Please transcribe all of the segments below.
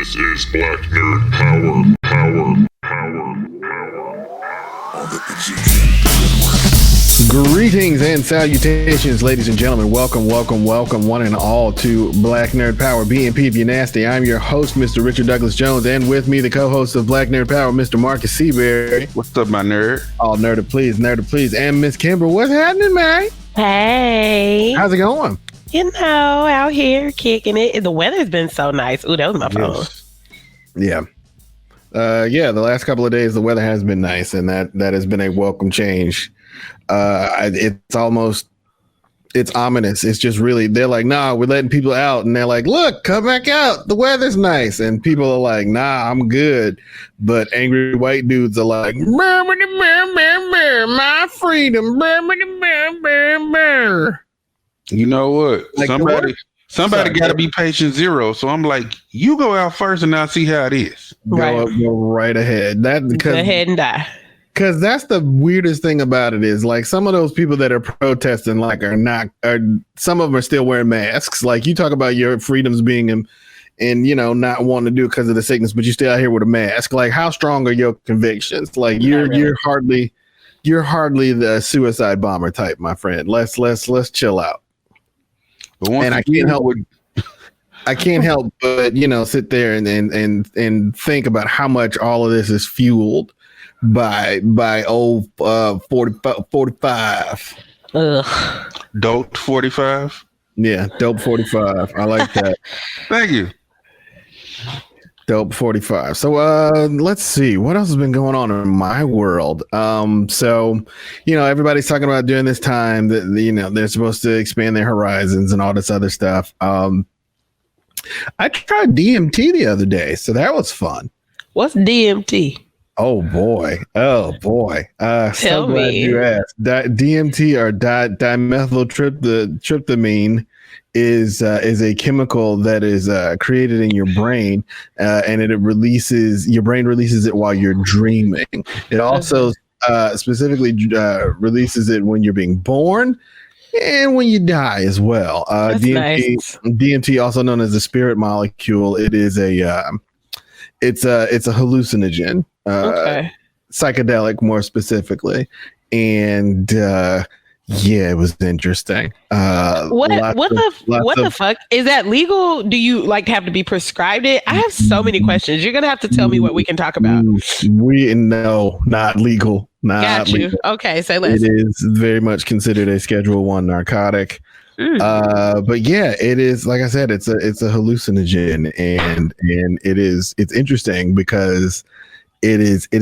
This is Black Nerd Power. On the KUDZUKIAN. Greetings and salutations, ladies and gentlemen. Welcome, one and all to Black Nerd Power. BNP if you're nasty. I'm your host, Mr. Richard Douglas Jones, and with me, the co-host of Black Nerd Power, Mr. Markus Seaberry. What's up, my nerd? All nerd to please. And Miss Kimber, what's happening, man? Hey. How's it going? You know, out here kicking it. The weather's been so nice. Ooh, that was my phone. Yeah. The last couple of days, the weather has been nice, and that has been a welcome change. It's ominous. It's just really, they're like, nah, we're letting people out. And they're like, look, come back out. The weather's nice. And people are like, nah, I'm good. But angry white dudes are like, my freedom. You know what? Like, Somebody got to be patient zero. So I'm like, you go out first and I'll see how it is. Go right ahead. Go ahead and die. Because that's the weirdest thing about it is like some of those people that are protesting like some of them are still wearing masks. Like you talk about your freedoms being and you know not wanting to do it because of the sickness, but you still out here with a mask. Like how strong are your convictions? Like you're hardly the suicide bomber type, my friend. Let's chill out. And I can't help but sit there and think about how much all of this is fueled by old 45. Ugh. Dope 45. Yeah, dope 45. I like that. Thank you. Dope 45. So let's see what else has been going on in my world. So everybody's talking about during this time that they're supposed to expand their horizons and all this other stuff. I tried DMT the other day, so that was fun. What's DMT? Oh boy. Tell So glad me. you asked. DMT or dimethyltryptamine is a chemical that is created in your brain, and your brain releases it while you're dreaming. It also specifically releases it when you're being born and when you die as well. DMT, also known as the spirit molecule, it is it's a hallucinogen. Psychedelic more specifically, and it was interesting. What the fuck is that legal? Do you have to be prescribed it? I have so many questions. You're gonna have to tell me what we can talk about. Not legal. Got you. Legal. Okay, say less. It is very much considered a Schedule 1 narcotic. But yeah, it is, like I said, it's a hallucinogen, and it's interesting because it is a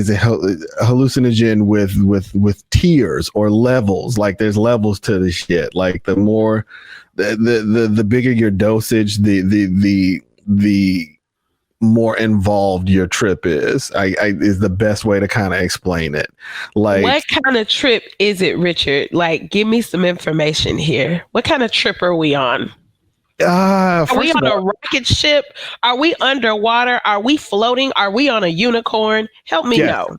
hallucinogen with tiers or levels. Like there's levels to the shit. Like the more the bigger your dosage, the more involved your trip is. Is the best way to kind of explain it. Like, what kind of trip is it, Richard? Like, give me some information here. What kind of trip are we on? Are we on a rocket ship? Are we underwater? Are we floating? Are we on a unicorn? Help me know.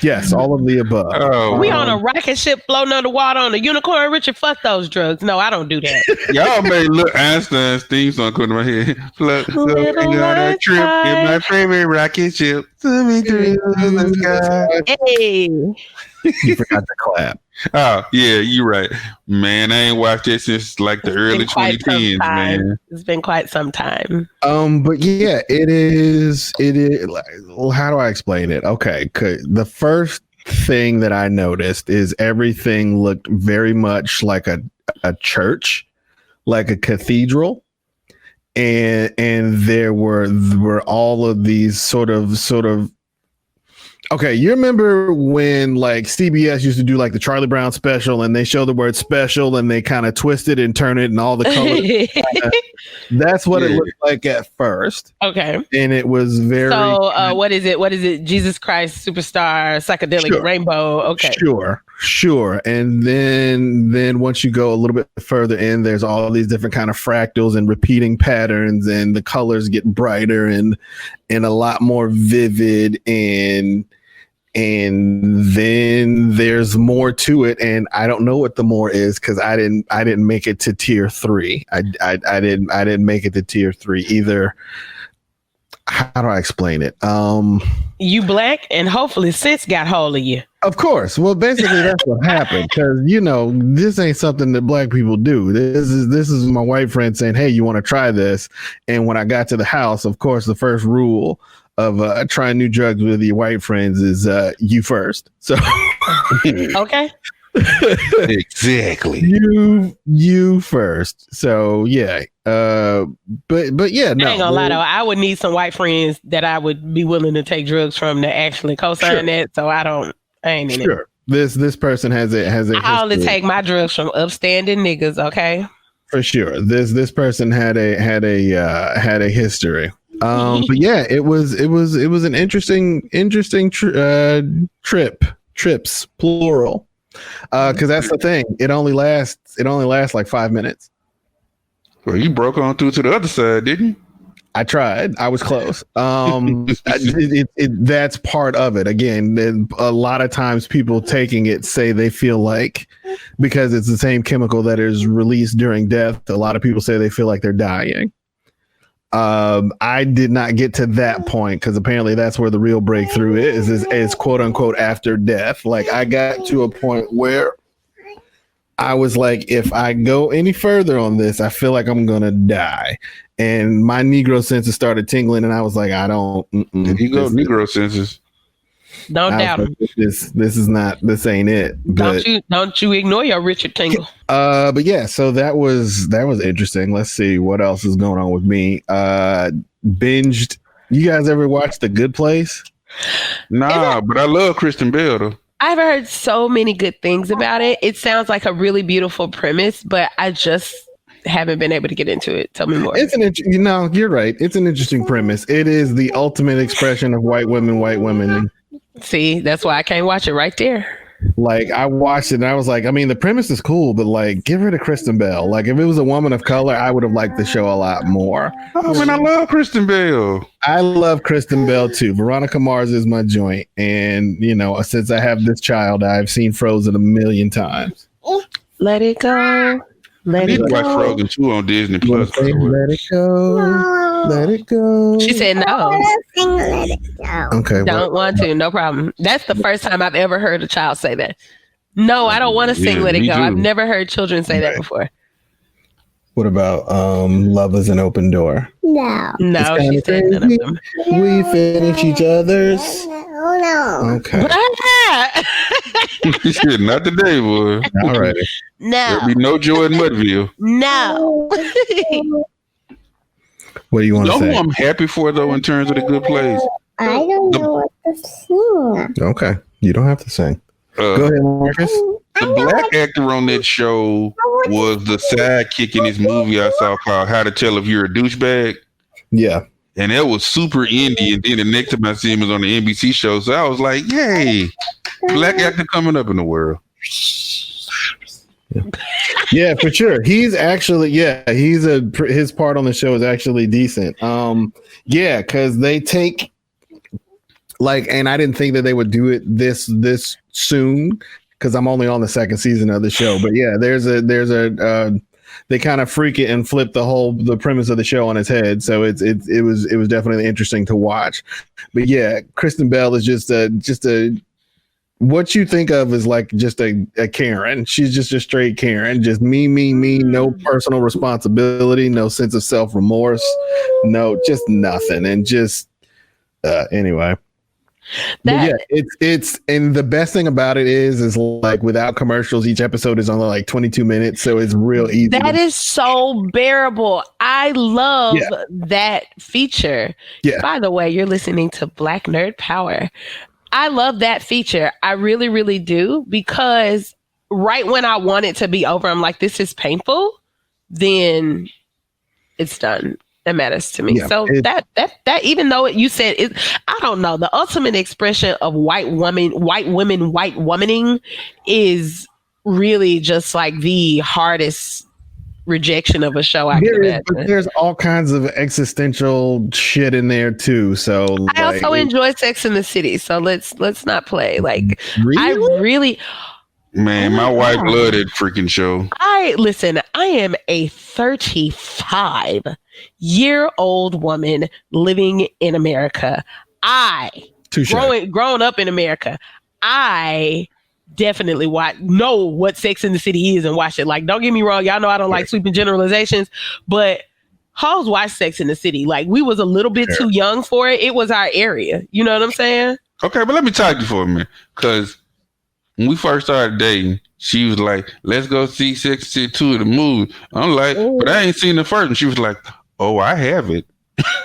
Yes, all of the above. We on a rocket ship floating underwater on a unicorn? Richard, fuck those drugs. No, I don't do that. Y'all made look Einstein's theme song come to my head. Floating on a trip in my favorite rocket ship. Swimming through the sky. Hey. You forgot to clap. Oh, yeah, you're right. Man, I ain't watched it since like the early 2010s, man. It's been quite some time. But yeah, it is well, how do I explain it? Okay, the first thing that I noticed is everything looked very much like a church, like a cathedral. And there were all of these sort of okay, you remember when like CBS used to do like the Charlie Brown special and they show the word special and they kind of twist it and turn it and all the colors. That's what it looked like at first. Okay. And it was very... So what is it? Jesus Christ Superstar Psychedelic Rainbow. Okay. Sure. And then once you go a little bit further in, there's all these different kind of fractals and repeating patterns and the colors get brighter and a lot more vivid and then there's more to it, and I don't know what the more is because I didn't make it to tier 3. I didn't make it to tier 3 either. how do I explain it? You black, and hopefully sis got hold of you. Of course. Well, basically that's what happened, because this ain't something that black people do. This is my white friend saying, "Hey, you want to try this?" And when I got to the house, of course, the first rule of trying new drugs with your white friends is you first. So okay. Exactly. You first. So yeah. But yeah, no. I ain't gonna lie though, I would need some white friends that I would be willing to take drugs from to actually co-sign that. So I ain't in it. This person has a I only take my drugs from upstanding niggas, okay? For sure. This person had a history. But yeah, it was an interesting trips plural. Because that's the thing. It only lasts like 5 minutes. Well, you broke on through to the other side, didn't you? I tried. I was close. That's part of it. Again, a lot of times people taking it say they feel like, because it's the same chemical that is released during death, a lot of people say they feel like they're dying. I did not get to that point, because apparently that's where the real breakthrough is quote unquote after death. Like, I got to a point where I was like, if I go any further on this, I feel like I'm gonna die. And my Negro senses started tingling, and I was like, I don't. There you go, Negro senses. Don't doubt him. This ain't it. But, don't you ignore your Richard tingle. But yeah, so that was interesting. Let's see what else is going on with me. Binged. You guys ever watched The Good Place? Nah, but I love Kristen Bell though. I've heard so many good things about it. It sounds like a really beautiful premise, but I just haven't been able to get into it. Tell me more. You're right. It's an interesting premise. It is the ultimate expression of white women. See, that's why I can't watch it right there. Like, I watched it and I was like, I mean, the premise is cool, but like, give rid of Kristen Bell. Like, if it was a woman of color, I would have liked the show a lot more. Oh man, I love Kristen Bell. I love Kristen Bell too. Veronica Mars is my joint. And, since I have this child, I've seen Frozen 1,000,000 times. Let it go. Let it go. Watch Frozen 2 on Disney Plus. Let it go. No. Let it go. She said no. Let it go. Okay. Don't want to. No problem. That's the first time I've ever heard a child say that. No, I don't want to sing Let It Go. I've never heard children say that before. What about Love is an Open Door? No. No, she said none of them. We finish each other's. Oh, no. Okay. Not today, boy. All right. No. There'll be no joy in Mudville. No. What do you want to say? I'm happy for though in terms of The Good Place. I don't know what to sing. Okay. You don't have to sing. Go ahead, Marcus. The black actor on that show was the sidekick in this movie I saw called How to Tell If You're a Douchebag. Yeah. And that was super indie. And then the next time I see him was on the NBC show. So I was like, yay, black actor coming up in the world. Yeah, for sure. He's actually, his part on the show is actually decent. Yeah, because they take and I didn't think that they would do it this soon, because I'm only on the second season of the show. But yeah, there's a they kind of freak it and flip the premise of the show on its head. So it was definitely interesting to watch. But yeah, Kristen Bell is just a what you think of as like just a Karen. She's just a straight Karen, just me, no personal responsibility, no sense of self-remorse, no, just nothing. And just anyway. Yeah, it's and the best thing about it is like without commercials, each episode is only like 22 minutes, so it's real easy. That is so bearable. I love that feature. Yeah. By the way, you're listening to Black Nerd Power. I love that feature. I really, really do, because right when I want it to be over, I'm like, this is painful. Then it's done. That matters to me. Yeah, so that even though you said it, I don't know, the ultimate expression of white womaning is really just like the hardest rejection of a show I can imagine. But there's all kinds of existential shit in there too. So I also enjoy Sex in the City. So let's not play. Like really? Man, my wife loved that freaking show. I am a 35-year-old woman living in America. Grown up in America. I definitely know what Sex in the City is and watch it. Like, don't get me wrong, y'all know I don't like sweeping generalizations, but hoes watch Sex in the City. Like, we was a little bit too young for it. It was our area. You know what I'm saying? Okay, but let me talk to you for a minute, because when we first started dating, she was like, "Let's go see Sex and City 2 of the movie." I'm like, "But I ain't seen the first." And she was like, "Oh, I have it."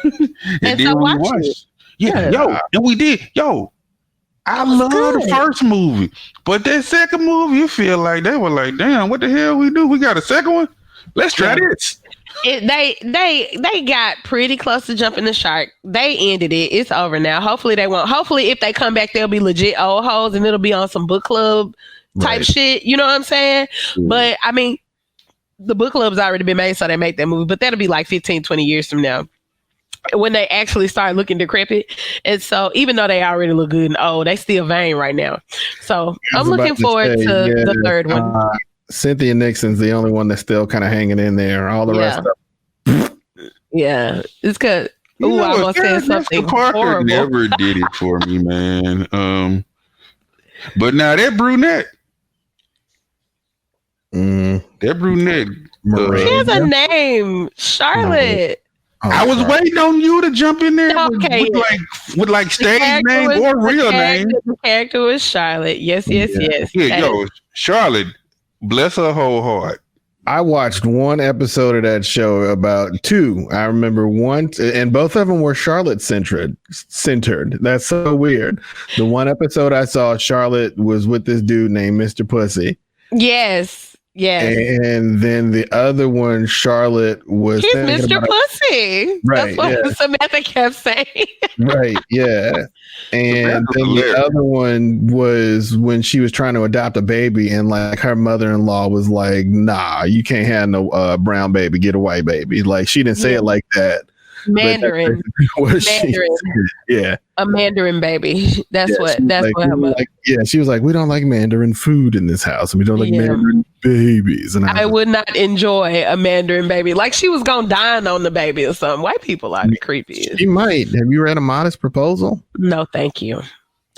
and then we watched it. Yeah, yo, and we did. Yo, I love the first movie, but that second movie, you feel like they were like, "Damn, what the hell we do? We got a second one? Let's try this." They got pretty close to jumping the shark. They ended it. It's over now. Hopefully they won't. Hopefully if they come back, they'll be legit old hoes and it'll be on some book club type shit. You know what I'm saying? But I mean, the book club's already been made, so they make that movie. But that'll be like 15, 20 years from now, when they actually start looking decrepit. And so even though they already look good and old, they still vain right now. So I'm looking forward to the third one. Cynthia Nixon's the only one that's still kind of hanging in there. All the rest of it's because I was saying something Parker horrible. Never did it for me, man. But now that brunette, she has a name, Charlotte. I was waiting on you to jump in there with like stage name or real name. The character was Charlotte. Yes. Yeah, yo, Charlotte, bless her whole heart. I watched one episode of that show, about two. I remember one, and both of them were Charlotte centered. That's so weird. The one episode I saw, Charlotte was with this dude named Mr. Pussy. Yes. And then the other one, Charlotte was. He's Mr. Pussy. Right. That's what Samantha kept saying. Right. Yeah. And then the other one was when she was trying to adopt a baby, and like her mother-in-law was like, "Nah, you can't have no brown baby. Get a white baby." Like, she didn't say it like that. Mandarin. Yeah. A Mandarin baby. That's what her mother. She was like, "We don't like Mandarin food in this house, and we don't like Mandarin babies." And I would not enjoy a Mandarin baby. Like, she was gonna dine on the baby or something. White people are the creepiest. She might. Have you read A Modest Proposal? No, thank you.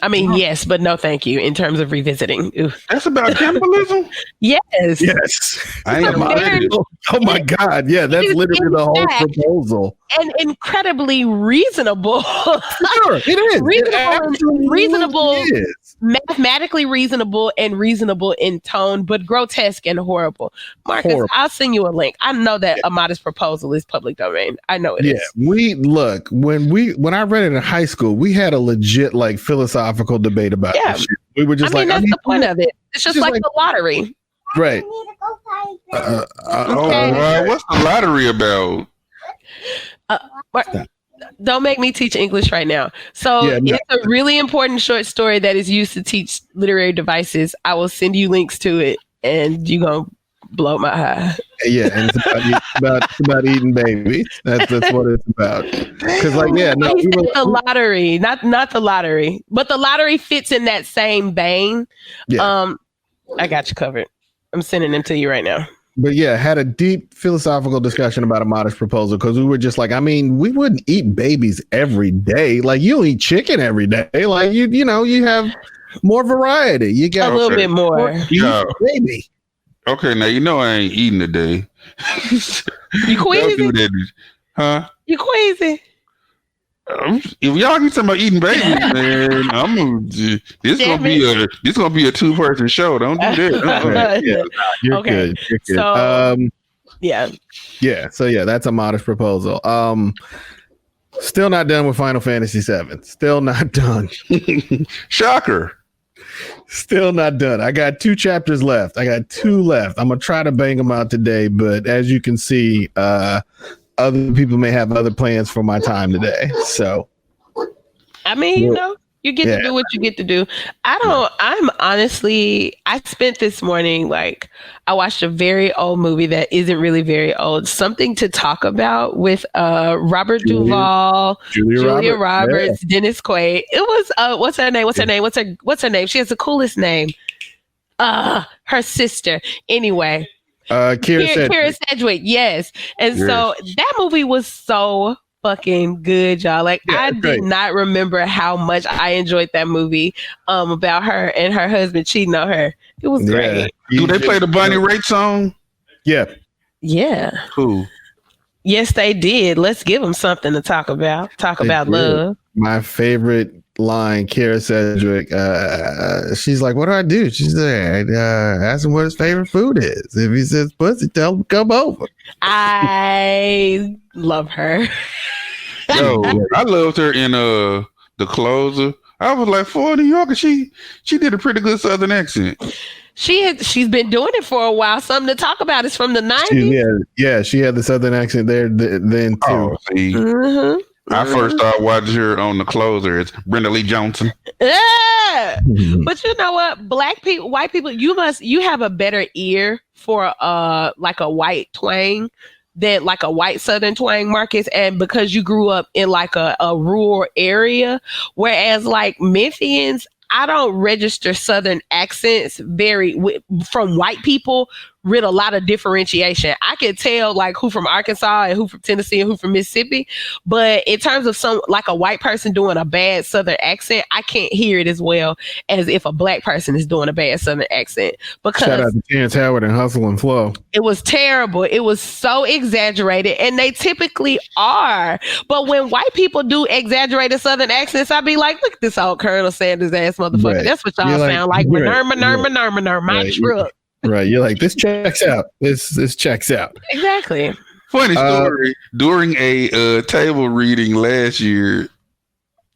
I mean, yes, but no, thank you. In terms of revisiting, that's about cannibalism. Yes. I ain't oh my God! Yeah, that's literally the whole proposal. And incredibly reasonable. Sure, it is reasonable, mathematically reasonable, and reasonable in tone, but grotesque and horrible. Marcus, I'll send you a link. I know that A Modest Proposal is public domain. I know it is. When I read it in high school, we had a legit like philosophical debate about this shit. We were just that's the point of it. It's just like the lottery. Right. What's the lottery about? Don't make me teach English right now. So it's a really important short story that is used to teach literary devices. I will send you links to it, and you're going to blow my high. Yeah, and it's about eating babies. That's what it's about. Because the lottery, not the lottery, but the lottery fits in that same vein. Yeah. I got you covered. I'm sending them to you right now. But had a deep philosophical discussion about A Modest Proposal, because we were just like, I mean, we wouldn't eat babies every day. Like, you don't eat chicken every day. Like, you have more variety. You got a little bit more. Baby. Okay, now I ain't eating today. You queasy? Huh? You queasy? If y'all keep talking about eating babies, man, this gonna be a 2-person show. Don't do that. You're good. So, So that's A Modest Proposal. Still not done with Final Fantasy VII. Still not done. Shocker. Still not done. I got 2 chapters left. I got 2 left. I'm gonna try to bang them out today, but as you can see, other people may have other plans for my time today. So, I mean, you get to do what you get to do. I spent this morning, I watched a very old movie that isn't really very old. Something to Talk About with Robert Duvall, Julia Roberts, Dennis Quaid. It was what's her name? She has the coolest name. Her sister. Anyway. Kira Sedgwick, yes. And so that movie was so fucking good, y'all. Like, I did not remember how much I enjoyed that movie about her and her husband cheating on her. It was great. Do they play the Bonnie Raitt song? Yeah. Cool. Yes, they did. Let's give them something to talk about. Talk about love. My favorite line, Kira Sedgwick, she's like, what do I do? She's like, ask him what his favorite food is. If he says pussy, tell him to come over. I love her. Yo, I loved her in The Closer. I was like, for New Yorker, she did a pretty good Southern accent. She's been doing it for a while. Something to talk about. It's from the 90s. She had the Southern accent there then too. Oh, see. Mm-hmm. I first started watching her on The Closer. It's Brenda Lee Johnson. Yeah. But you know what? Black people, white people, you have a better ear for like a white twang than like a white Southern twang, Marcus. And because you grew up in like a rural area, whereas like Memphians, I don't register Southern accents from white people with a lot of differentiation. I can tell like who from Arkansas and who from Tennessee and who from Mississippi. But in terms of some like a white person doing a bad Southern accent, I can't hear it as well as if a black person is doing a bad Southern accent. Because shout out to Terrence Howard and Hustle and Flow. It was terrible. It was so exaggerated, and they typically are. But when white people do exaggerated Southern accents, I'd be like, look at this old Colonel Sanders ass motherfucker. Right. That's what y'all sound like. My truck. Right. You're like, this checks out. This checks out. Exactly. Funny story. During a table reading last year,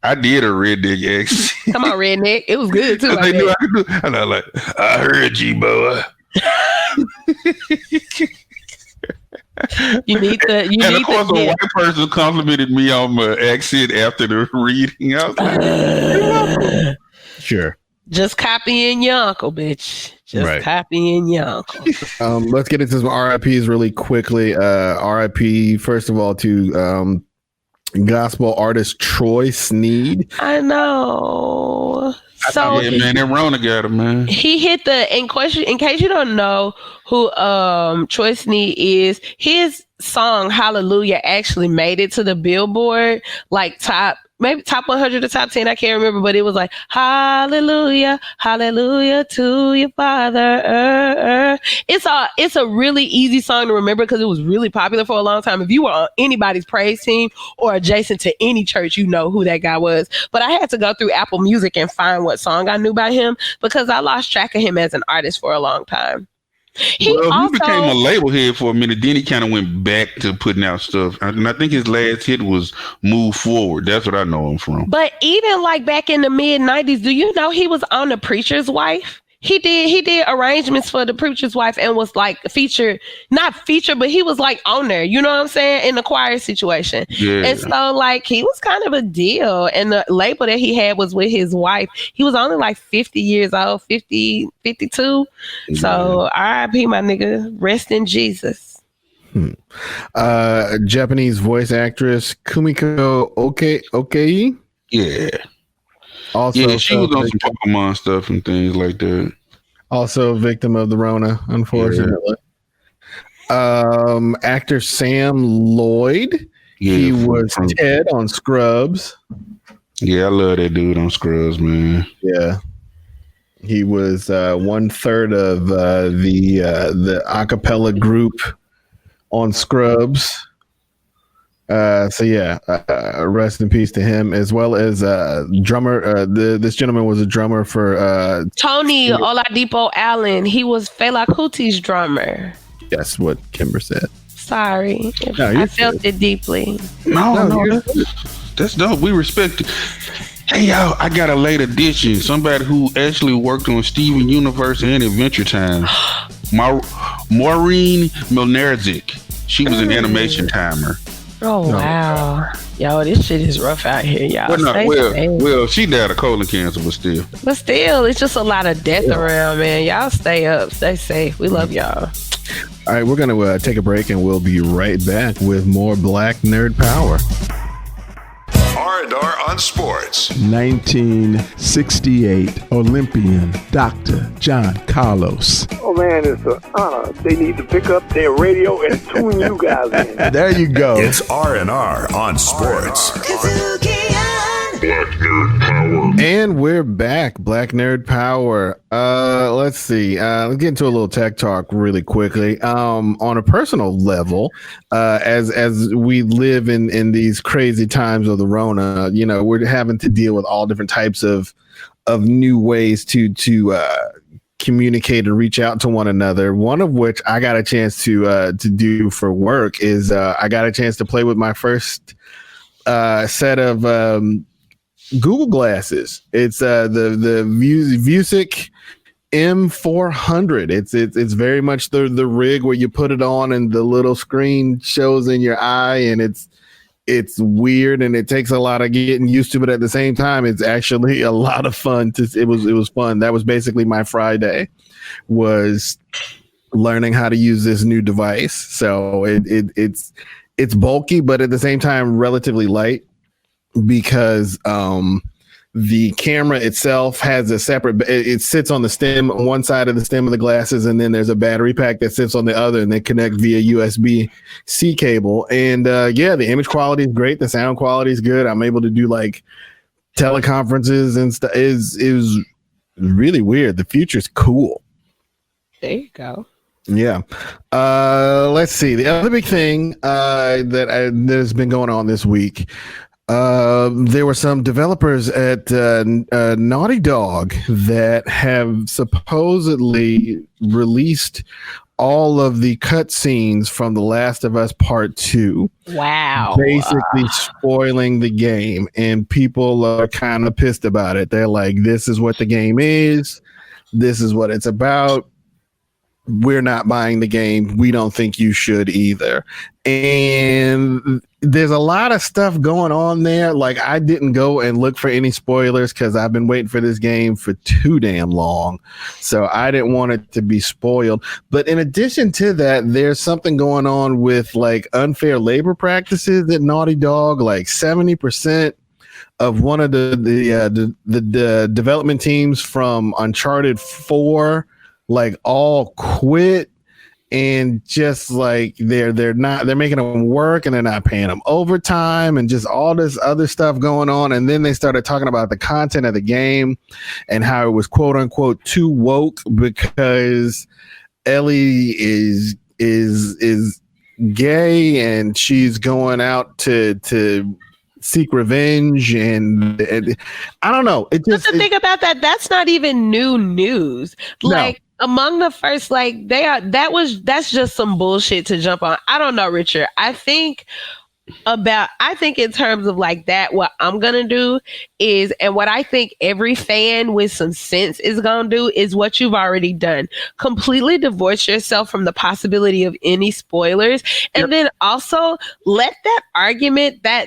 I did a redneck accent. Come on, redneck. It was good too. They knew I could do. And I was like, I heard you, boy. You need and of course, a white person complimented me on my accent after the reading. I was like, sure. Just copying your uncle, bitch. Just copying your uncle. Let's get into some RIPs really quickly. RIP, first of all, to gospel artist Troy Sneed. I know. So yeah, man, that Rona got him, man. He hit in case you don't know who Troy Sneed is, his song Hallelujah actually made it to the Billboard like top 100 or top 10, I can't remember, but it was like hallelujah, hallelujah to your Father. It's a really easy song to remember because it was really popular for a long time. If you were on anybody's praise team or adjacent to any church, you know who that guy was. But I had to go through Apple Music and find what song I knew by him because I lost track of him as an artist for a long time. He became a label head for a minute. Then he kind of went back to putting out stuff. And I think his last hit was Move Forward. That's what I know him from. But even like back in the mid 90s, do you know he was on The Preacher's Wife? He did arrangements for The Preacher's Wife and was like not featured, but he was like on there, you know what I'm saying? In the choir situation. Yeah. And so like he was kind of a deal. And the label that he had was with his wife. He was only like 50 years old, 52. Yeah. So RIP, my nigga, rest in Jesus. Japanese voice actress Kumiko Okei. Yeah. Also, yeah, she was on some Pokemon stuff and things like that. Also, victim of the Rona, unfortunately. Yeah. Actor Sam Lloyd. Yeah, he was Ted on Scrubs. Yeah, I love that dude on Scrubs, man. Yeah, he was 1/3 of the acapella group on Scrubs. Rest in peace to him, as well as drummer. This gentleman was a drummer for Tony Oladipo Allen. He was Fela Kuti's drummer. That's what Kimber said. Sorry, I felt it deeply. No, that's dope. We respect it. Hey, y'all, I got a late addition. Somebody who actually worked on Steven Universe and Adventure Time. Maureen Milnerzik. She was an animation timer. Oh, wow. Yo, this shit is rough out here, y'all. Well, she died of colon cancer, but still. But still, it's just a lot of death around, man. Y'all stay up, stay safe. We love y'all. All right, we're going to take a break, and we'll be right back with more Black Nerd Power. R&R on Sports. 1968 Olympian Dr. John Carlos. Oh man, it's an honor. They need to pick up their radio and tune you guys in. There you go. It's R&R on Sports. Black Nerd Power. And we're back. Black Nerd Power. Let's see. Let's get into a little tech talk really quickly. On a personal level, as we live in these crazy times of the Rona, you know, we're having to deal with all different types of new ways to communicate and reach out to one another. One of which I got a chance to do for work is I got a chance to play with my first set of Google glasses. It's the Vuzix M400. It's very much the rig where you put it on and the little screen shows in your eye, and it's weird and it takes a lot of getting used to, but at the same time it's actually a lot of fun. It was fun. That was basically my Friday, was learning how to use this new device. So it's bulky, but at the same time relatively light, because the camera itself has a separate, it sits on the stem on one side of the stem of the glasses, and then there's a battery pack that sits on the other, and they connect via USB-C cable. And yeah, the image quality is great, the sound quality is good. I'm able to do like teleconferences and stuff. It was really weird. The future's cool. There you go. Yeah. Let's see. The other big thing that's been going on this week, there were some developers at Naughty Dog that have supposedly released all of the cutscenes from The Last of Us Part 2. Wow. Basically spoiling the game, and people are kind of pissed about it. They're like, this is what the game is. This is what it's about. We're not buying the game. We don't think you should either. And there's a lot of stuff going on there. Like, I didn't go and look for any spoilers because I've been waiting for this game for too damn long. So I didn't want it to be spoiled. But in addition to that, there's something going on with like unfair labor practices at Naughty Dog. Like 70% of one of the development teams from Uncharted 4 like all quit, and just like they're making them work, and they're not paying them overtime, and just all this other stuff going on. And then they started talking about the content of the game and how it was quote unquote too woke because Ellie is gay and she's going out to seek revenge, and I don't know. It just the thing about that's not even new news. Like, no. Among the first, like, that's just some bullshit to jump on. I don't know, Richard. I think in terms of like that, what I'm gonna do is, and what I think every fan with some sense is gonna do, is what you've already done. Completely divorce yourself from the possibility of any spoilers, and then also let that argument, that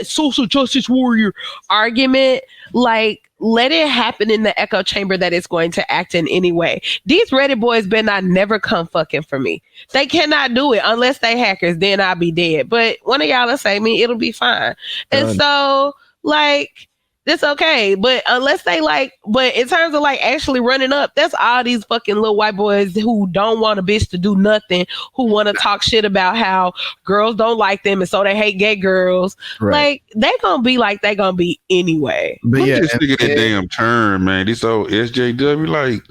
social justice warrior argument, like, let it happen in the echo chamber that it's going to act in anyway. These Reddit boys better not never come fucking for me. They cannot do it unless they hackers. Then I'll be dead. But one of y'all will save me. It'll be fine. And so, like, it's okay. But unless they but in terms of like actually running up, that's all these fucking little white boys who don't want a bitch to do nothing, who want to talk shit about how girls don't like them and so they hate gay girls. Right. Like, they gonna be like they gonna be anyway. But yeah, just look at that damn term, man. This old SJW, like,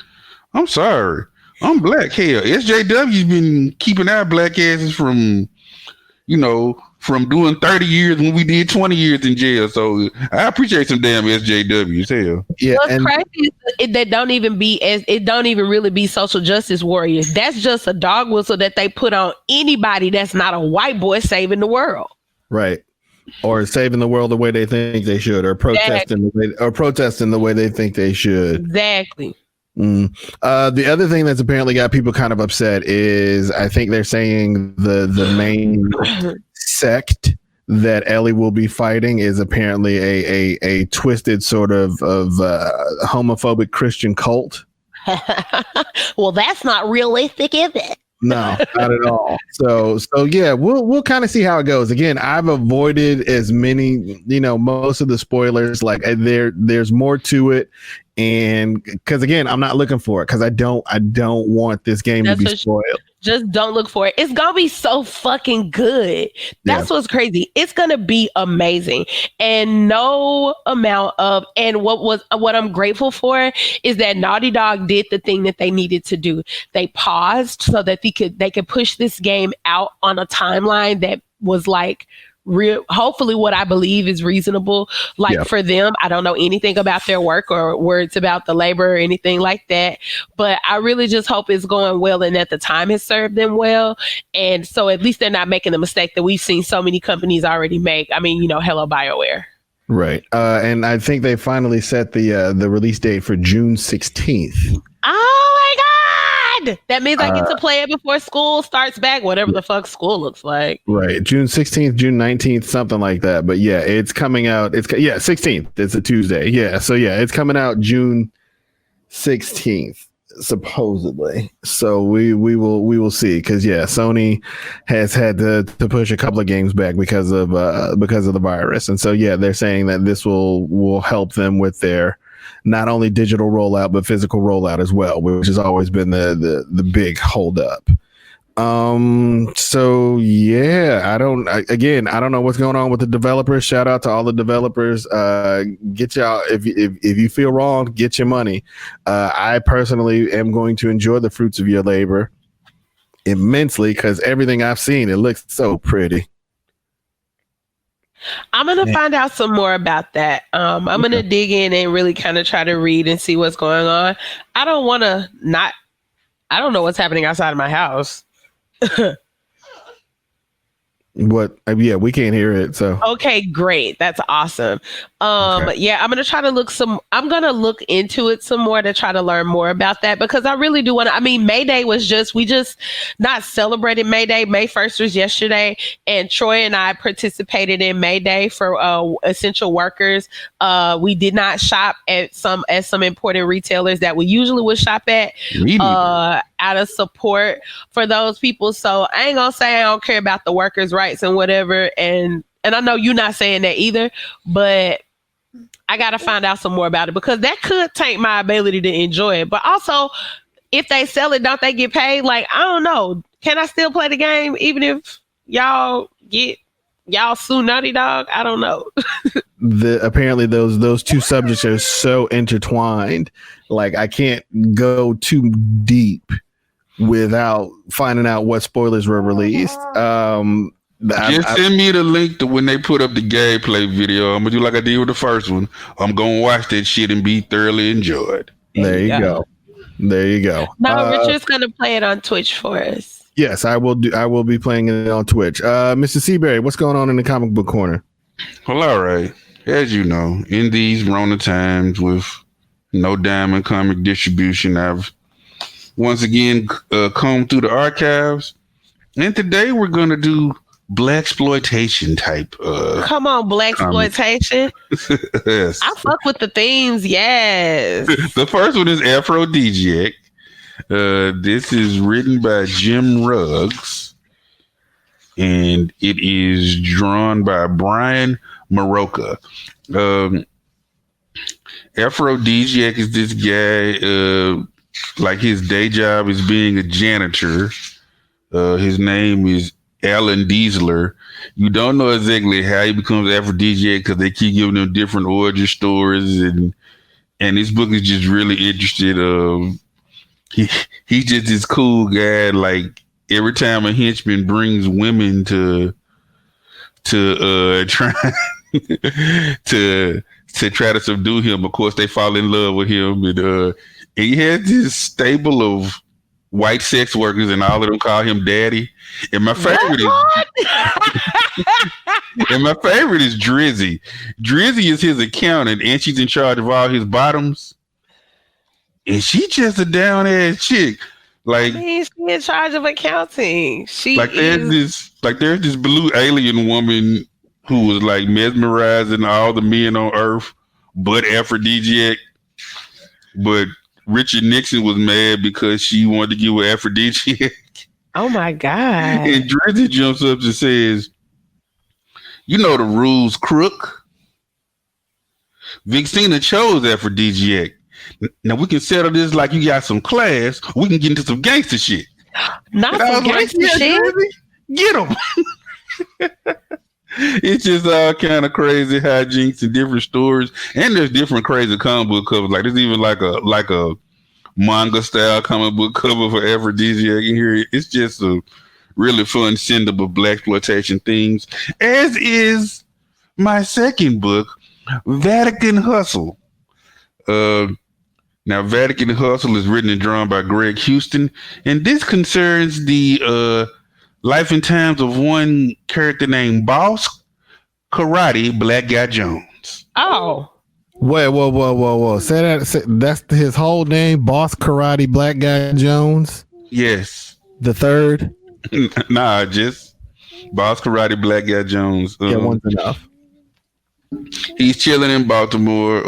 I'm sorry, I'm black. Hell, SJW's been keeping our black asses from, from doing 30 years when we did 20 years in jail. So I appreciate some damn SJWs. Hell. Yeah. What's crazy is that don't even really be social justice warriors. That's just a dog whistle that they put on anybody that's not a white boy saving the world. Right. Or saving the world the way they think they should, or protesting the way they think they should. Exactly. The other thing that's apparently got people kind of upset is, I think they're saying the main sect that Ellie will be fighting is apparently a twisted sort of homophobic Christian cult. Well, that's not realistic, is it? No, not at all. So yeah, we'll kind of see how it goes. Again, I've avoided as many, most of the spoilers. Like there's more to it, and because again, I'm not looking for it because I don't want this game to be spoiled. Just don't look for it. It's gonna be so fucking good. That's what's crazy. It's gonna be amazing. And no amount of what I'm grateful for is that Naughty Dog did the thing that they needed to do. They paused so that they could push this game out on a timeline that was like real, hopefully what I believe is reasonable. Like for them, I don't know anything about their work or words about the labor or anything like that, but I really just hope it's going well and that the time has served them well. And so at least they're not making the mistake that we've seen so many companies already make. I mean, hello BioWare. Right. And I think they finally set the release date for June 16th. Oh my God. That means I get to play it before school starts back, whatever the fuck school looks like. Right. June 16th, June 19th, something like that. But yeah, it's coming out. 16th. It's a Tuesday. Yeah. So yeah, it's coming out June 16th, supposedly. So we will see. Because Sony has had to push a couple of games back because of the virus. And so yeah, they're saying that this will help them with their not only digital rollout but physical rollout as well, which has always been the big holdup. So yeah, I don't know what's going on with the developers. Shout out to all the developers. Get y'all, if you feel wrong, get your money. I personally am going to enjoy the fruits of your labor immensely because everything I've seen, it looks so pretty. I'm going to find out some more about that. I'm going to dig in and really kind of try to read and see what's going on. I don't know what's happening outside of my house. What? Yeah, we can't hear it. So okay, great. That's awesome. Yeah, I'm gonna try to I'm gonna look into it some more to try to learn more about that because I really do want to. I mean, May Day we just not celebrated May Day. May 1st was yesterday, and Troy and I participated in May Day for essential workers. We did not shop at some important retailers that we usually would shop at. Out of support for those people. So I ain't gonna say I don't care about the workers' rights and whatever. And I know you're not saying that either, but I gotta find out some more about it because that could taint my ability to enjoy it. But also, if they sell it, don't they get paid? Like, I don't know. Can I still play the game even if y'all sue Naughty Dog? I don't know. Apparently those two subjects are so intertwined. Like I can't go too deep without finding out what spoilers were released. Just send me the link to when they put up the gameplay video. I'm gonna do like I did with the first one. I'm gonna watch that shit and be thoroughly enjoyed. There you go. No, Richard's gonna play it on Twitch for us. Yes, I will do. I will be playing it on Twitch. Mr. Seabury, what's going on in the comic book corner? Well, all right. As you know, in these Rona times with no diamond comic distribution, I've once again combed through the archives, and today we're gonna do blaxploitation type. Come on, blaxploitation. Yes. I fuck with the themes. Yes. The first one is Aphrodisiac. This is written by Jim Ruggs, and it is drawn by Brian Maroka. Aphrodisiac is this guy, like his day job is being a janitor. His name is Alan Diesler. You don't know exactly how he becomes Aphrodisiac because they keep giving him different origin stories, and this book is just really interested. He's just this cool guy. Like every time a henchman brings women to try to try to subdue him, of course they fall in love with him, and he has this stable of white sex workers, and all of them call him daddy. And my favorite is Drizzy. Drizzy is his accountant, and she's in charge of all his bottoms. And she just a down ass chick. Like she's in charge of accounting. There's this blue alien woman who was like mesmerizing all the men on Earth, but Aphrodisiac. But Richard Nixon was mad because she wanted to give her Aphrodisiac. Oh my God. And Drizzy jumps up and says, "You know the rules, crook. Vixina chose Aphrodisiac. Now we can settle this like you got some class. We can get into some gangster shit." Not And I some was like, gangster shit. Drizzy, get him. It's just all kind of crazy hijinks and different stories, and there's different crazy comic book covers. Like there's even like a manga style comic book cover for Aphrodisiac in here. It's just a really fun send up of blaxploitation themes, as is my second book, Vatican Hustle. Now Vatican Hustle is written and drawn by Greg Houston, and this concerns the life and times of one character named Boss Karate Black Guy Jones. Oh. Wait, whoa. Say that. That's his whole name, Boss Karate Black Guy Jones. Yes. The third. Nah, just Boss Karate Black Guy Jones. Yeah, one's enough. He's chilling in Baltimore,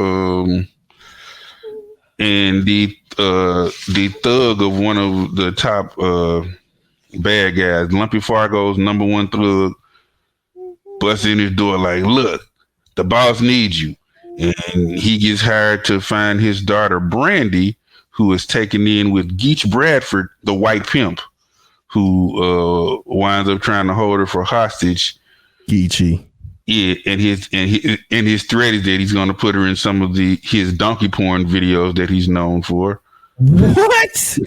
and the thug of one of the top bad guys, Lumpy Fargo's number one thug, busts in his door like, "Look, the boss needs you." And he gets hired to find his daughter Brandy, who is taken in with Geach Bradford, the white pimp, who winds up trying to hold her for hostage. Geechee. Yeah, and his threat is that he's going to put her in some of his donkey porn videos that he's known for. What?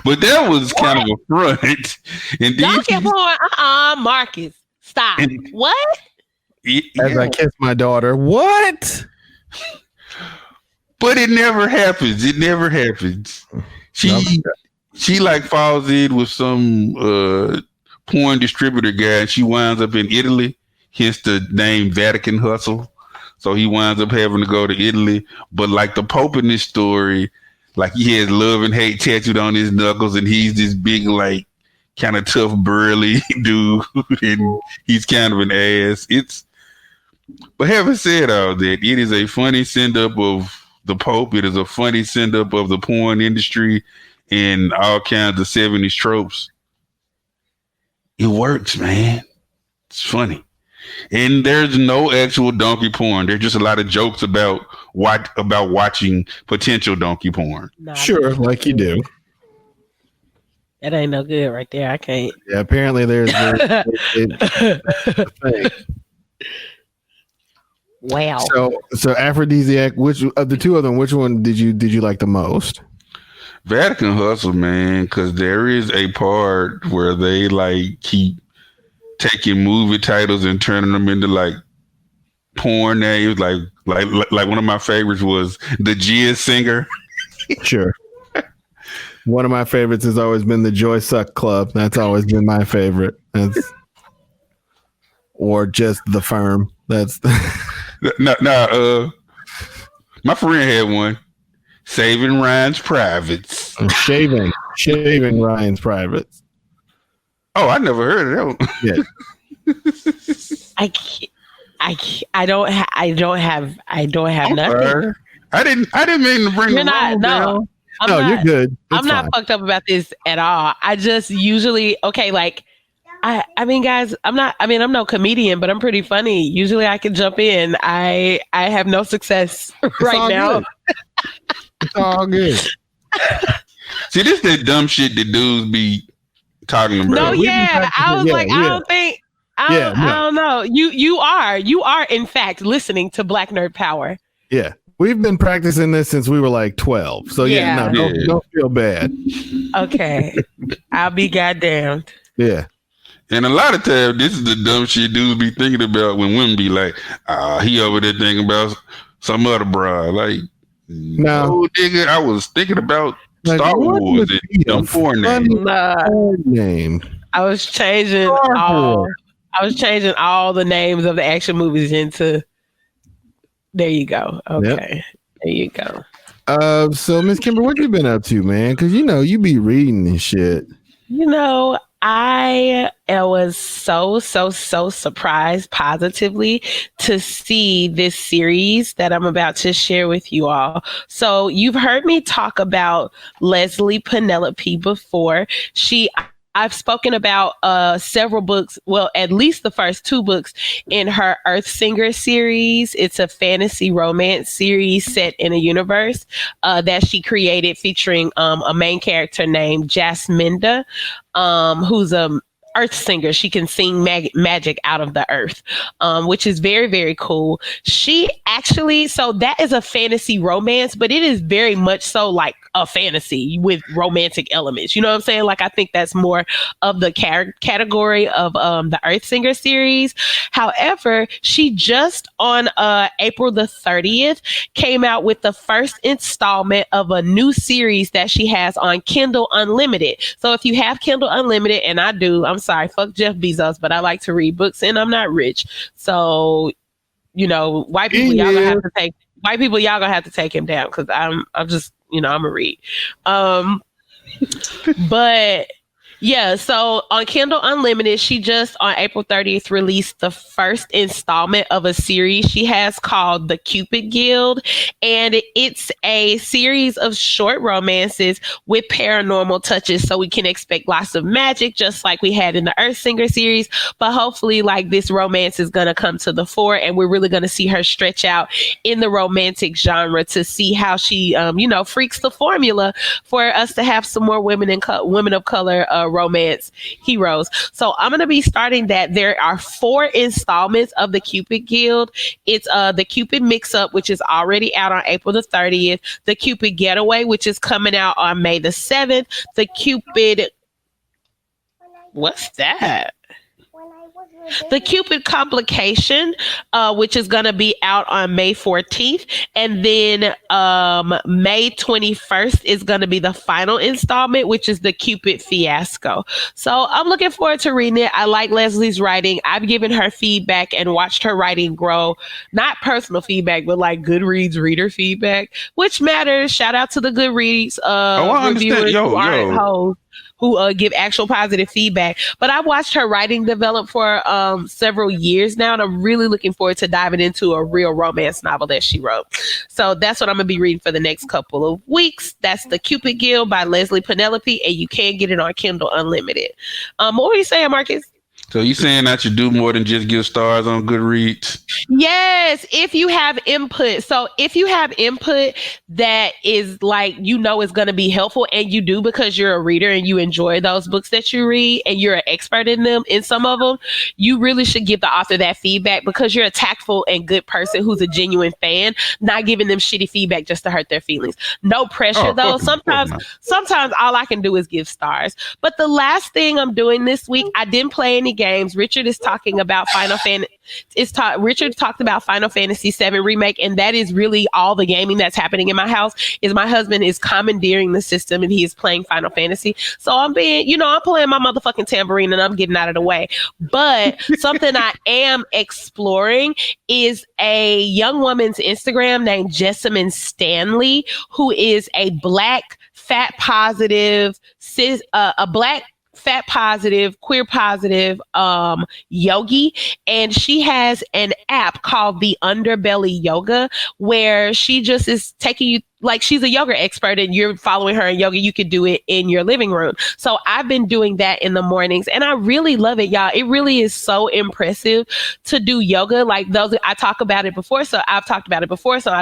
But that was kind of a front. And donkey porn? Marcus, stop. What? As I kiss my daughter. What? But it never happens. It never happens. She like falls in with some porn distributor guy, and she winds up in Italy. Hence the name Vatican Hustle. So he winds up having to go to Italy. But like the Pope in this story, like he has love and hate tattooed on his knuckles, and he's this big, like, kind of tough, burly dude, and he's kind of an ass. But having said all that, it is a funny send-up of the Pope. It is a funny send-up of the porn industry and all kinds of 70s tropes. It works, man. It's funny. And there's no actual donkey porn. There's just a lot of jokes about watching potential donkey porn. Nah, sure, like you do. That ain't no good right there. I can't. Yeah, apparently there's a thing. Wow. So Aphrodisiac, which of the two of them, which one did you like the most? Vatican Hustle, man, because there is a part where they like keep taking movie titles and turning them into like porn names. Like one of my favorites was The Jizz Singer. Sure. One of my favorites has always been the Joy Suck Club. That's always been my favorite. Or just The Firm. That's my friend had one. Saving Ryan's Privates. Shaving Ryan's Privates. Oh, I never heard of that one. Yeah. I don't have nothing. I didn't mean to bring You're not. No, you're good. I'm not fucked up about this at all. I just usually like. I mean, guys, I'm no comedian, but I'm pretty funny. Usually I can jump in. I have no success right now. Good. It's all good. See, this that dumb shit that dudes be talking about. No, yeah. I was like, I don't think. I don't know. You are in fact listening to Black Nerd Power. Yeah. We've been practicing this since we were like 12. So don't feel bad. Okay. I'll be goddamned. Yeah. And a lot of times, this is the dumb shit dudes be thinking about when women be like, he over there thinking about some other broad. Like, no, nigga, I was thinking about Star Wars and dumb porn name. I was changing all the names of the action movies into. There you go. Okay. Yep. There you go. So Miss Kimber, what you been up to, man? Because you be reading and shit. I was so surprised positively to see this series that I'm about to share with you all. So you've heard me talk about Leslie Penelope before. I've spoken about several books, well, at least the first 2 books in her Earthsinger series. It's a fantasy romance series set in a universe that she created featuring a main character named Jasminda, who's a earth singer. She can sing magic out of the earth, which is very, very cool. She actually, so that is a fantasy romance, but it is very much so like a fantasy with romantic elements. You know what I'm saying? Like, I think that's more of the category of the Earthsinger series. However, she just on April the 30th came out with the first installment of a new series that she has on Kindle Unlimited. So if you have Kindle Unlimited, and I do, I'm sorry, fuck Jeff Bezos, but I like to read books and I'm not rich. So, you know, white people, y'all gonna have to take him down, because I'm just, you know, I'm a read. But yeah, so on Kindle Unlimited, she just on April 30th released the first installment of a series she has called The Cupid Guild. And it's a series of short romances with paranormal touches. So we can expect lots of magic, just like we had in the Earthsinger series. But hopefully, like, this romance is going to come to the fore, and we're really going to see her stretch out in the romantic genre to see how she, you know, freaks the formula for us to have some more women of color romance heroes. So I'm going to be starting that. There are 4 installments of the Cupid Guild. It's the Cupid Mix Up, which is already out on April the 30th. The Cupid Getaway, which is coming out on May the 7th. The Cupid... What's that? The Cupid Complication, which is going to be out on May 14th. And then May 21st is going to be the final installment, which is the Cupid Fiasco. So I'm looking forward to reading it. I like Leslie's writing. I've given her feedback and watched her writing grow. Not personal feedback, but like Goodreads reader feedback, which matters. Shout out to the Goodreads reviewers who aren't hoes, who give actual positive feedback. But I've watched her writing develop for several years now, and I'm really looking forward to diving into a real romance novel that she wrote. So that's what I'm going to be reading for the next couple of weeks. That's The Cupid Guild by Leslie Penelope, and you can get it on Kindle Unlimited. What were you saying, Marcus? So you saying I should do more than just give stars on Goodreads? Yes, if you have input. So if you have input that is like, you know, is going to be helpful, and you do because you're a reader and you enjoy those books that you read and you're an expert in them, in some of them, you really should give the author that feedback, because you're a tactful and good person who's a genuine fan, not giving them shitty feedback just to hurt their feelings. No pressure though. Sometimes all I can do is give stars. But the last thing I'm doing this week, I didn't play any games. Richard is talking about Final Fantasy. Richard talked about Final Fantasy VII Remake, and that is really all the gaming that's happening in my house. Is my husband is commandeering the system and he is playing Final Fantasy. So I'm being, you know, I'm playing my motherfucking tambourine and I'm getting out of the way. But something I am exploring is a young woman's Instagram named Jessamine Stanley, who is a black fat positive fat positive, queer positive yogi, and she has an app called the Underbelly Yoga, where she just is taking you, like, she's a yoga expert and you're following her in yoga. You could do it in your living room. So I've been doing that in the mornings and I really love it, y'all. It really is so impressive to do yoga. Like, those, I've talked about it before, so I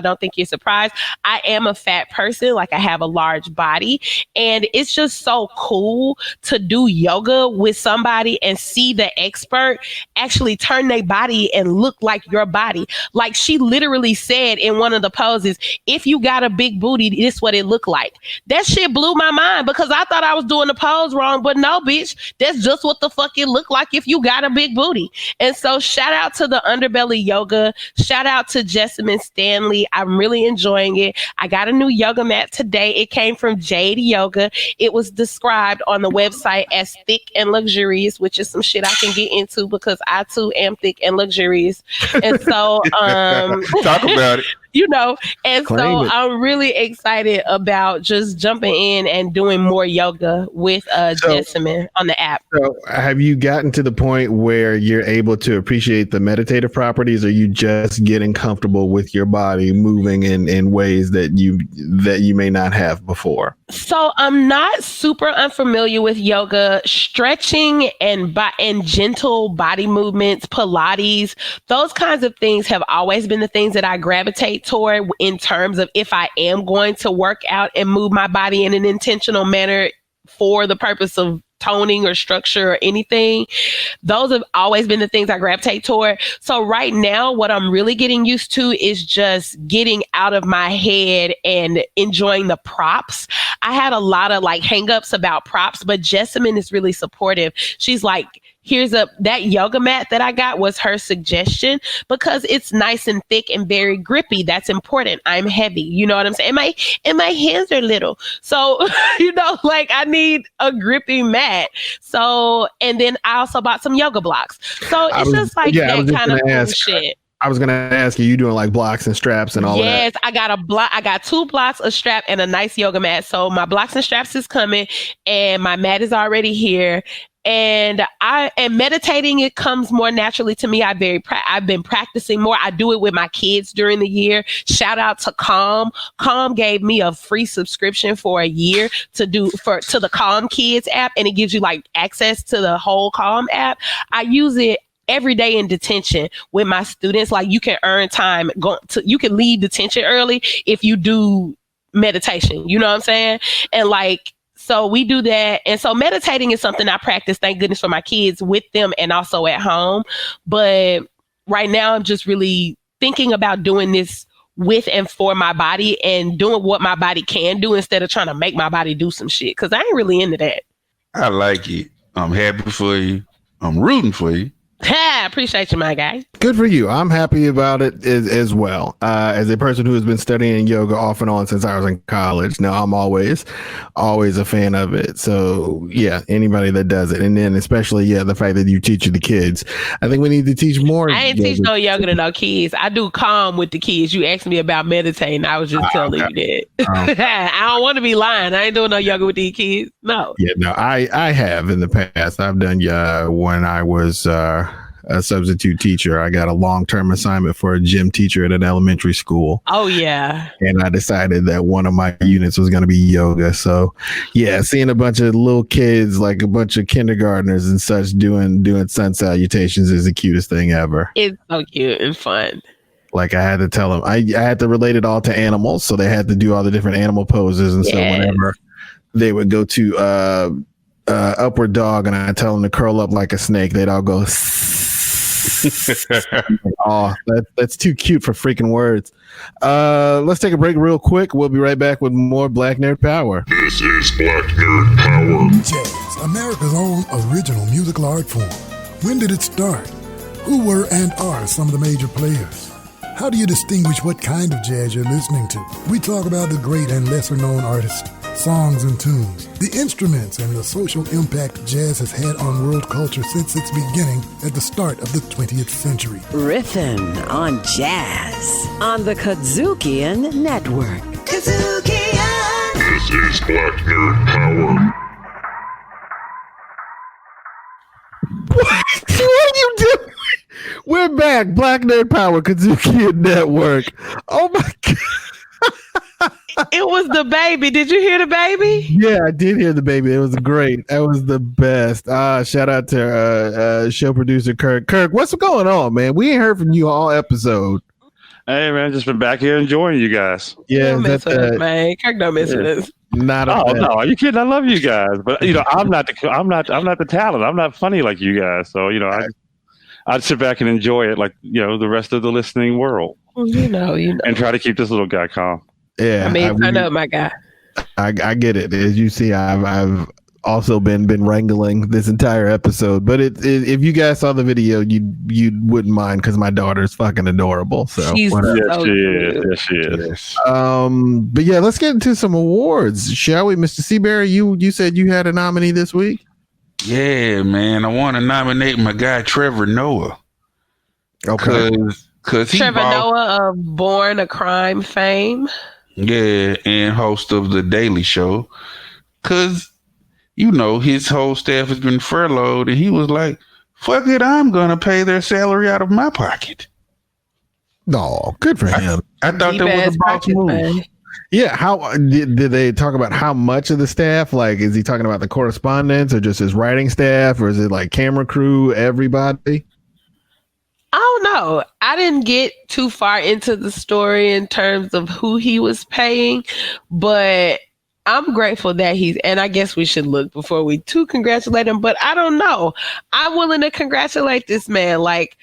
don't think you're surprised. I am a fat person. Like, I have a large body, and it's just so cool to do yoga with somebody and see the expert actually turn their body and look like your body. Like, she literally said in one of the poses, if you got a big booty, this is what it looked like. That shit blew my mind, because I thought I was doing the pose wrong, but no, bitch, that's just what the fuck it looked like if you got a big booty. And so shout out to the Underbelly Yoga. Shout out to Jessamine Stanley. I'm really enjoying it. I got a new yoga mat today. It came from Jade Yoga. It was described on the website as thick and luxurious, which is some shit I can get into because I too am thick and luxurious. And so talk about it. You know, and so I'm really excited about just jumping in and doing more yoga with Jessamine on the app. So have you gotten to the point where you're able to appreciate the meditative properties, or are you just getting comfortable with your body moving in ways that you may not have before? So I'm not super unfamiliar with yoga, stretching and gentle body movements, Pilates, those kinds of things have always been the things that I gravitate toward in terms of if I am going to work out and move my body in an intentional manner for the purpose of toning or structure or anything. Those have always been the things I gravitate toward. So right now, what I'm really getting used to is just getting out of my head and enjoying the props. I had a lot of like hangups about props, but Jessamine is really supportive. She's like, that yoga mat that I got was her suggestion because it's nice and thick and very grippy. That's important. I'm heavy. You know what I'm saying? And my hands are little. So, like I need a grippy mat. So, and then I also bought some yoga blocks. So it's just like that kind of cool shit. I was going to ask you doing like blocks and straps and all of that? Yes, I got 2 blocks, a strap, and a nice yoga mat. So my blocks and straps is coming and my mat is already here. And meditating, it comes more naturally to me. I've been practicing more. I do it with my kids during the year. Shout out to Calm. Calm gave me a free subscription for a year to the Calm Kids app, and it gives you like access to the whole Calm app. I use it every day in detention with my students. Like you can earn time. You can leave detention early if you do meditation. You know what I'm saying? And like. So we do that. And so meditating is something I practice, thank goodness, for my kids with them and also at home. But right now I'm just really thinking about doing this with and for my body and doing what my body can do instead of trying to make my body do some shit. Cause I ain't really into that. I like it. I'm happy for you. I'm rooting for you. Appreciate you, my guy. Good for you. I'm happy about it as well. As a person who has been studying yoga off and on since I was in college, now I'm always a fan of it. So yeah, anybody that does it, and then especially the fact that you teach the kids. I think we need to teach more. I ain't teach no yoga to no kids. I do Calm with the kids. You asked me about meditating. I was just telling you that. I don't want to be lying. I ain't doing no yoga with these kids. No. Yeah, no. I have in the past. I've done when I was a substitute teacher. I got a long-term assignment for a gym teacher at an elementary school. Oh yeah. And I decided that one of my units was going to be yoga. So yeah, seeing a bunch of little kids, like a bunch of kindergartners and such doing sun salutations is the cutest thing ever. It's so cute and fun. Like I had to tell them, I had to relate it all to animals. So they had to do all the different animal poses. And so whenever they would go to upward dog and I tell them to curl up like a snake, they'd all go oh, that's too cute for freaking words. Let's take a break real quick. We'll be right back with more Black Nerd Power. This is Black Nerd Power. Jazz, America's own original musical art form. When did it start? Who were and are some of the major players? How do you distinguish what kind of jazz you're listening to? We talk about the great and lesser known artists, songs and tunes, the instruments, and the social impact jazz has had on world culture since its beginning at the start of the 20th century. Riffin' on jazz on the KUDZUKIAN Network. KUDZUKIAN! This is Black Nerd Power. What are you doing? We're back. Black Nerd Power, KUDZUKIAN Network. Oh my God. It was the baby. Did you hear the baby? Yeah, I did hear the baby. It was great. That was the best. Shout out to show producer Kirk. Kirk, what's going on, man? We ain't heard from you all episode. Hey, man, just been back here enjoying you guys. Yeah, don't mess with us, man. Kirk don't mess with us. Not no, are you kidding? I love you guys, but I'm not the talent. I'm not funny like you guys. So I'd sit back and enjoy it like the rest of the listening world. You know, and try to keep this little guy calm. Yeah, I mean, turn up, my guy. I get it. As you see, I've also been wrangling this entire episode. But if you guys saw the video, you wouldn't mind because my daughter's fucking adorable. So she's yes, she is. But yeah, let's get into some awards, shall we, Mr. Seabury? You said you had a nominee this week. Yeah, man. I want to nominate my guy Trevor Noah. Okay. Because Trevor Noah of Born a Crime fame. Yeah, and host of The Daily Show. Because, his whole staff has been furloughed, and he was like, fuck it, I'm going to pay their salary out of my pocket. No, good for him. I thought that was a boss move. Yeah, how did they talk about how much of the staff? Like, is he talking about the correspondence or just his writing staff, or is it like camera crew, everybody? I don't know. I didn't get too far into the story in terms of who he was paying, but I'm grateful that and I guess we should look before we too congratulate him, but I don't know. I'm willing to congratulate this man. Like,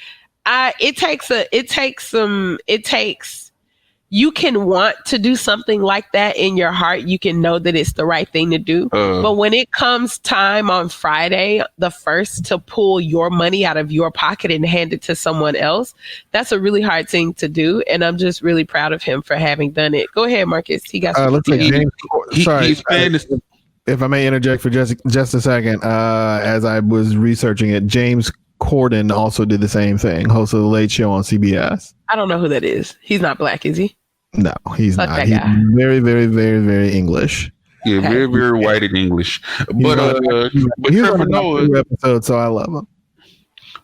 you can want to do something like that in your heart. You can know that it's the right thing to do. But when it comes time on Friday, the 1st, to pull your money out of your pocket and hand it to someone else, that's a really hard thing to do. And I'm just really proud of him for having done it. Go ahead, Marcus. He got looks like James, sorry, paying if I may interject for just a second, as I was researching it, James Corden also did the same thing, host of the Late Show on CBS. I don't know who that is. He's not black, is he? No, he's not. He's very, very, very, very English. Yeah, very, very white in English. But Trevor Noah episode, so I love him.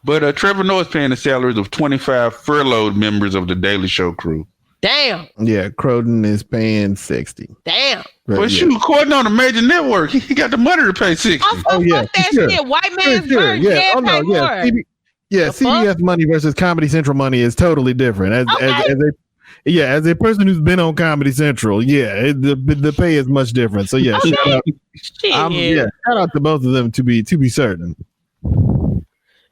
But Trevor Noah is paying the salaries of 25 furloughed members of the Daily Show crew. Damn. Yeah, Croden is paying 60. Damn. But shoot, according on a major network, he got the money to pay 60. Oh yeah, that shit. White man's bird. Yeah. Oh no. Yeah. CBS money versus Comedy Central money is totally different. As a person who's been on Comedy Central, the pay is much different. So yeah, shout out to both of them to be certain.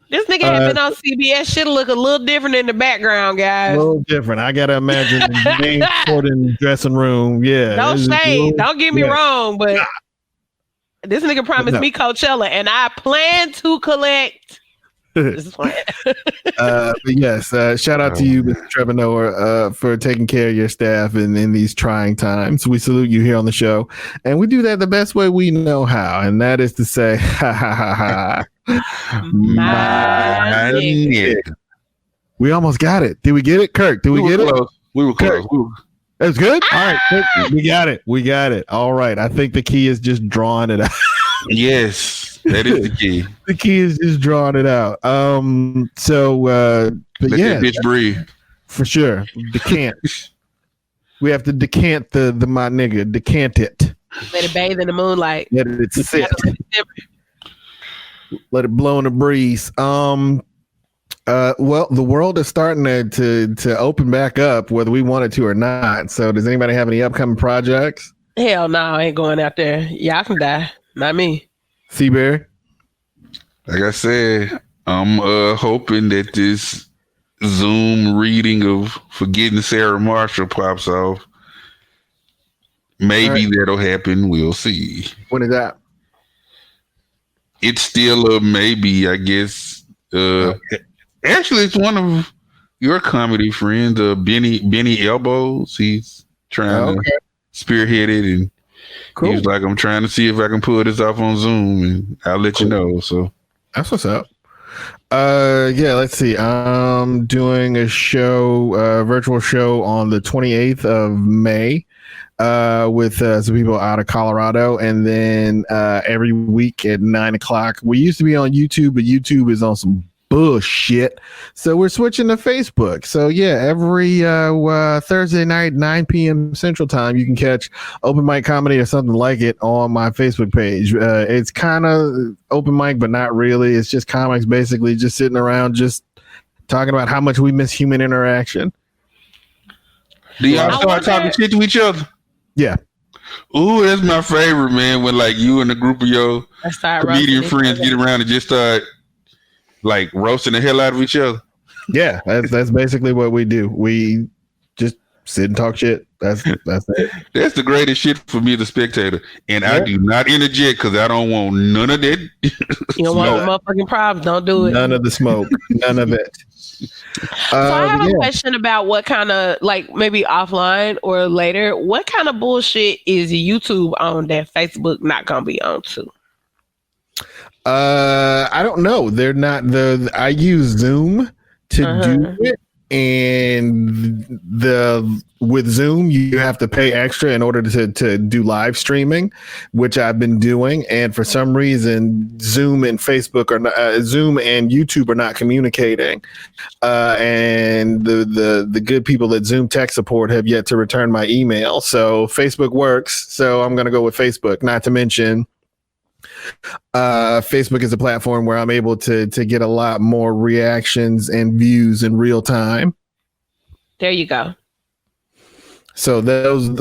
This nigga had been on CBS. Should look a little different in the background, guys. A little different. I gotta imagine the main Corden dressing room. Yeah. Don't shade. Don't get me wrong, but this nigga promised me Coachella, and I plan to collect. But yes, shout out to you, Mr. Trevor Noah, for taking care of your staff in these trying times. We salute you here on the show, and we do that the best way we know how, and that is to say, ha ha ha ha. My nigga. We almost got it. Did we get it, Kirk? Did we get it? We were close. That's good. All right, we got it. We got it. All right. I think the key is just drawing it out. Yes, that is the key. The key is just drawing it out. But Let that bitch breathe. For sure. Decant. We have to decant the my nigga. Decant it. Let it bathe in the moonlight. Let it sit. Let it blow in the breeze. Well, the world is starting to open back up, whether we want it to or not. So, does anybody have any upcoming projects? Hell no, I ain't going out there. Y'all can die, not me. Seabear? Like I said, I'm hoping that this Zoom reading of Forgetting Sarah Marshall pops off. Maybe that'll happen. We'll see. When is that? It's still a maybe, I guess. Actually, it's one of your comedy friends, Benny Elbows. He's trying to spearhead it, and he's like, I'm trying to see if I can pull this off on Zoom, and I'll let you know. So that's what's up. Let's see. I'm doing a show, virtual show on the 28th of May. With some people out of Colorado, and then every week at 9:00. We used to be on YouTube, but YouTube is on some bullshit, so we're switching to Facebook. So every Thursday night, 9 p.m. Central Time, you can catch open mic comedy or something like it on my Facebook page. It's kind of open mic, but not really. It's just comics, basically, just sitting around, just talking about how much we miss human interaction. Do y'all start talking shit to each other? Yeah. Ooh, that's my favorite, man. When like you and a group of your comedian friends get around and just start like roasting the hell out of each other. Yeah, that's basically what we do. We just sit and talk shit. That's it. That's the greatest shit for me, the spectator. And I do not interject because I don't want none of that. You don't want the motherfucking problems. Don't do it. None of the smoke. None of it. So I have a question about what kind of, like, maybe offline or later, what kind of bullshit is YouTube on that Facebook not gonna be on too? I don't know. They're not I use Zoom to do it. and with Zoom, you have to pay extra in order to do live streaming, which I've been doing. And for some reason, Zoom and Facebook Zoom and YouTube are not communicating. And the good people at Zoom tech support have yet to return my email. So Facebook works. So I'm going to go with Facebook, not to mention Facebook is a platform where I'm able to get a lot more reactions and views in real time. There you go. So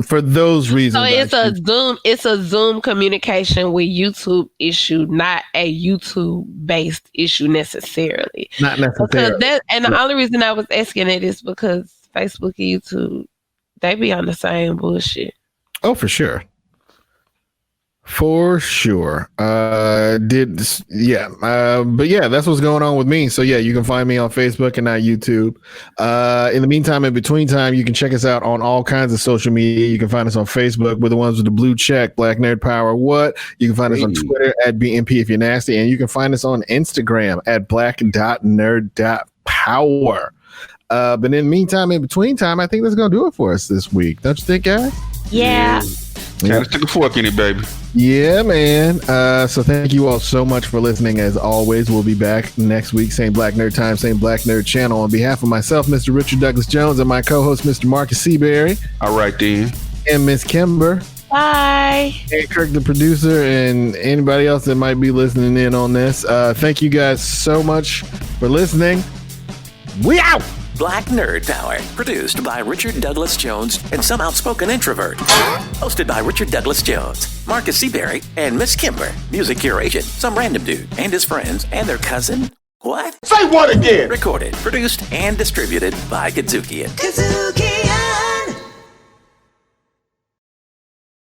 for those reasons. So it's a Zoom communication with YouTube issue, not a YouTube based issue necessarily. Not necessarily. The only reason I was asking it is because Facebook and YouTube, they be on the same bullshit. Oh, for sure. For sure. But yeah, that's what's going on with me. So yeah, you can find me on Facebook and not YouTube. In the meantime, in between time, you can check us out on all kinds of social media. You can find us on Facebook. We're the ones with the blue check, Black Nerd Power. What? You can find us on Twitter at BNP if you're nasty. And you can find us on Instagram at black.nerd.power. But in the meantime, in between time, I think that's going to do it for us this week. Don't you think, guys? Yeah. Gotta stick a fork in it, baby. Yeah, man. So thank you all so much for listening. As always, we'll be back next week. Same Black Nerd time, same Black Nerd channel. On behalf of myself, Mr. Richard Douglas Jones, and my co-host, Mr. Marcus Seabury. All right, then. And Miss Kimber. Bye. And Kirk, the producer, and anybody else that might be listening in on this. Thank you guys so much for listening. We out! Black Nerd Power, produced by Richard Douglas Jones and some outspoken introvert. Hosted by Richard Douglas Jones, Marcus Seabury, and Miss Kimber. Music curation, some random dude and his friends and their cousin. What? Say what again? Recorded, produced, and distributed by KUDZUKIAN.